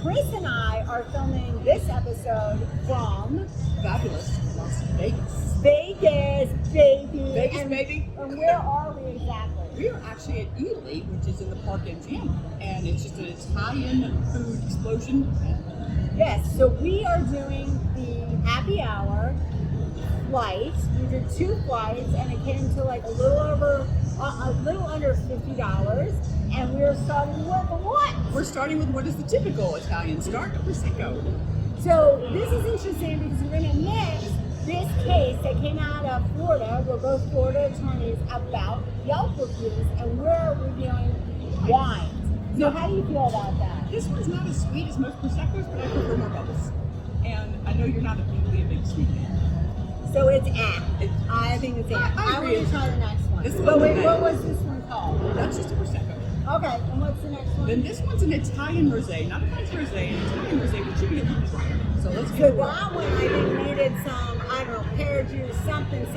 Chris and I are filming this episode from fabulous Las Vegas. Vegas, baby. Vegas, baby. And where are we exactly? We are actually at Ely, which is in the Park MGM, and it's just an Italian food explosion. Yes, so we are doing the happy hour flight. We did 2 flights, and it came to like a little under $50. And we are starting with what? We're starting with what is the typical Italian start, a Prosecco. So this is interesting because we're going to mix this case that came out of Florida. We're both Florida attorneys about Yelp reviews, and we're reviewing wines. So how do you feel about that? This one's not as sweet as most Proseccos, but I prefer more bubbles. And I know you're not usually a big sweet fan. So it's I think it's I want to try the next one. But wait, what was this one called? That's just a Prosecco. Okay, and what's the next one? Then this one's an Italian rosé, not a French rosé, an Italian rosé, which should be a little drier. So let's get So that one I think needed some, I don't know, pear juice, something to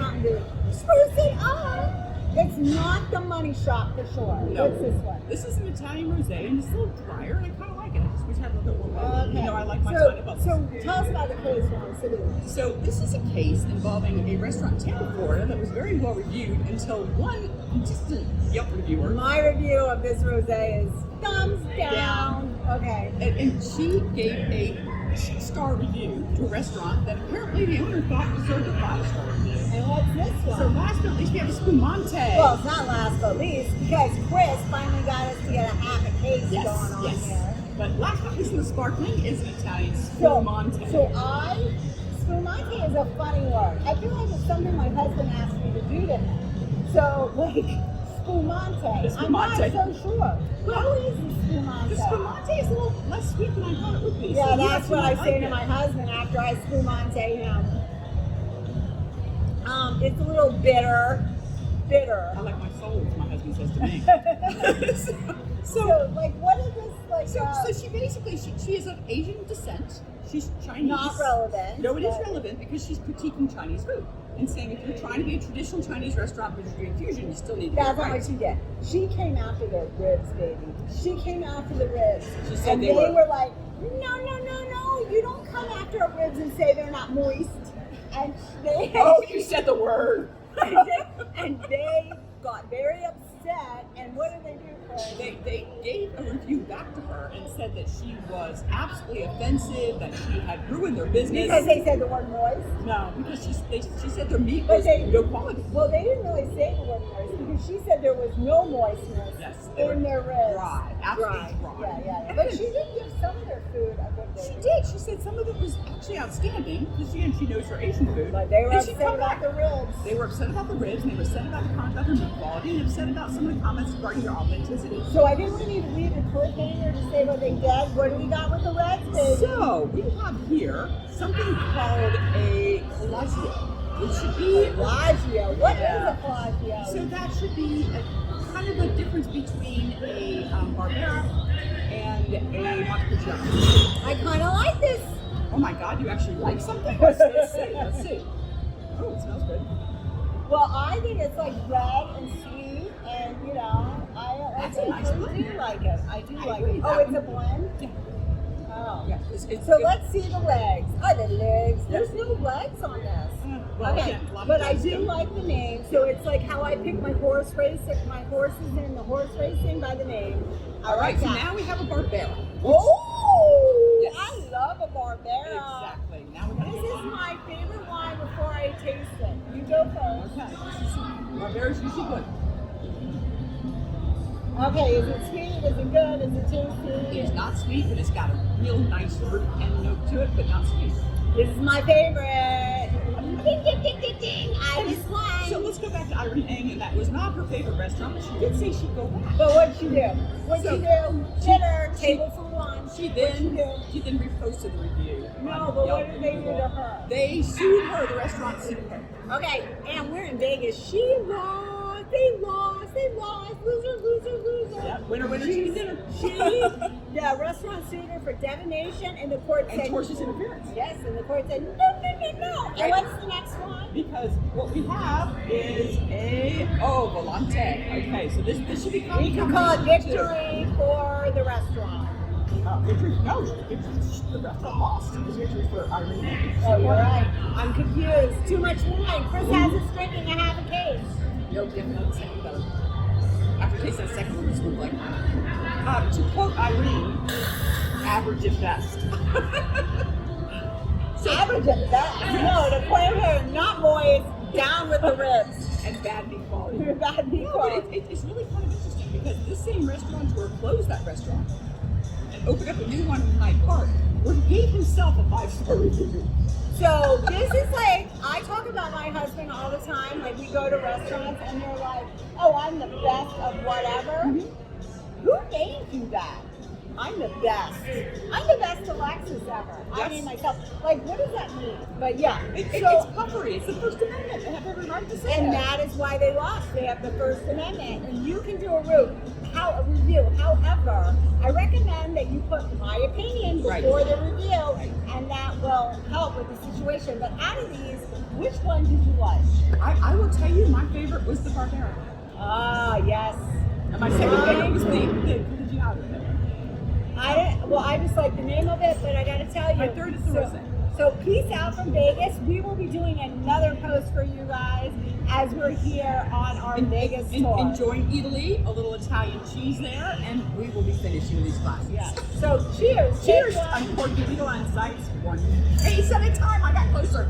spruce it up. It's not the money shot for sure. No. What's this one? This is an Italian rosé, and it's a little drier, and I kind of like it. I just wish I had a little bit more bubble. Okay. You know, I like my tiny bubbles. So tell us about the case one. So this is a case involving a restaurant in Tampa, Florida that was very well reviewed until one consistent Yelp reviewer. My review of this rosé is thumbs down. Okay. And she gave a 2-star review to a restaurant that apparently the owner thought deserved a 5-star review. And what's this one? So last but not least, we have a Spumante. Well, it's not last but least because Chris finally got us to get a half a case going on here. But last but not least, the sparkling is an Italian Spumante. So Spumante is a funny word. I feel like it's something my husband asked me to do to him. So, like, Spumante. I'm not so sure. How is the Spumante? The Spumante is a little less sweet than I thought it would be. Yeah, so that's what I say to my husband after I Spumante him. It's a little bitter. I like my soul, as my husband says to me. so, like, what is this, like, so she basically, she is of Asian descent. She's Chinese. Not relevant. No, it is relevant because she's critiquing Chinese food and saying if you're trying to be a traditional Chinese restaurant but you're doing fusion, you still need to That's get it not right. what she did. She came after the ribs, baby. She came after the ribs. She said and they were like, no, you don't come after our ribs and say they're not moist. And they Oh, you said the word. and they got very upset. And what did they do for her? They gave a review back to her and said that she was absolutely offensive, that she had ruined their business. Because they said the word moist? No, because she said their meat was no quality. Well, they didn't really say the word moist because she said there was no moistness in their ribs. Dry, absolutely dry. Yeah. But she did give some of their food a good rating. She did. She said some of it was actually outstanding because again, she knows her Asian food. But they were upset about the ribs. They were upset about the ribs, and they were upset about the comment about their meat quality, and upset about some of the comments regarding their authenticity. So I think we need to read the cliffhanger to say what they did. What do we got with the reds, baby? So we have here something called a collagio, which should be collagio. What is a collagio? So that should be kind of a difference between a Barbera and a Montepulciano. I kind of like this. Oh my God, you actually like something? Let's see. Oh, it smells good. Well, I think it's like red and sweet, and you know, I do like it. I do like it. Oh, it's a blend? Yeah. Oh. Yeah. So let's see the legs. Oh, the legs. There's no legs on this. Well, okay, yeah, but I do like the name. So it's like how I pick my horse race. My horses in the horse racing by the name. All right, so now we have a Barbera. Oh, yes. I love a Barbera. Exactly. Now we This is my favorite wine before I taste it. You go first. Okay. Barbera's usually good. Okay, is it sweet? Is it good? Is it tasty? It's not sweet, but it's got a real nice fruit and note to it, but not sweet. This is my favorite. Ding, ding, ding, ding, ding. Iris wine. So let's go back to Irene Eng, and that was not her favorite restaurant, but she did say she'd go back. But what'd she do? What'd she do? Dinner, table for one. She then reposted the review. No, but what did they do to her? They sued her. The restaurant sued her. Okay, and we're in Vegas. She lost. They lost. Loser. Yeah, winner, chicken dinner. The restaurant sued her for defamation, and the court said... And tortious interference. Yes, and the court said, no. And what's the next one? Because what we have is a... Oh, volante. Okay, so this should be... We can call it victory for the restaurant. Victory, no, the restaurant lost. It was victory for Irene. Oh, you're right. I'm confused. Too much wine. Chris has us drinking a half a case. Nope, definitely the second better. After tasting the second one, this was like, to quote Irene, average at best. Average at best. No, to quote her, not moist, down with the ribs. And bad meat quality. Bad meat No, quality. but it's really kind of interesting because this same restaurateur closed that restaurant and opened up a new one in Hyde Park where he gave himself a 5-star review. So this is like, I talk about my husband all the time. Like we go to restaurants and they're like, oh, I'm the best of whatever. Mm-hmm. Who named you that? I'm the best. I'm the best Alexis ever. I Yes. mean myself. Like, what does that mean? But yeah, It's puffery. It's the First Amendment. They have every right to say and that. that is why they lost. They have the First Amendment, and you can do a review. However, I recommend that you put my opinion before Right. the review, and that will help with the situation. But out of these, which one did you like? I will tell you, my favorite was the Barbera. Ah, yes. And my second favorite was the Collegiale. I just like the name of it, but I gotta tell you. My third is the rosé. So peace out from Vegas. We will be doing another post for you guys as we're here on our Vegas tour. Enjoying Italy, a little Italian cheese there, and we will be finishing these classes. Yeah. So cheers. Cheers! Take one. I'm pouring the on sites one case at a time. I got closer.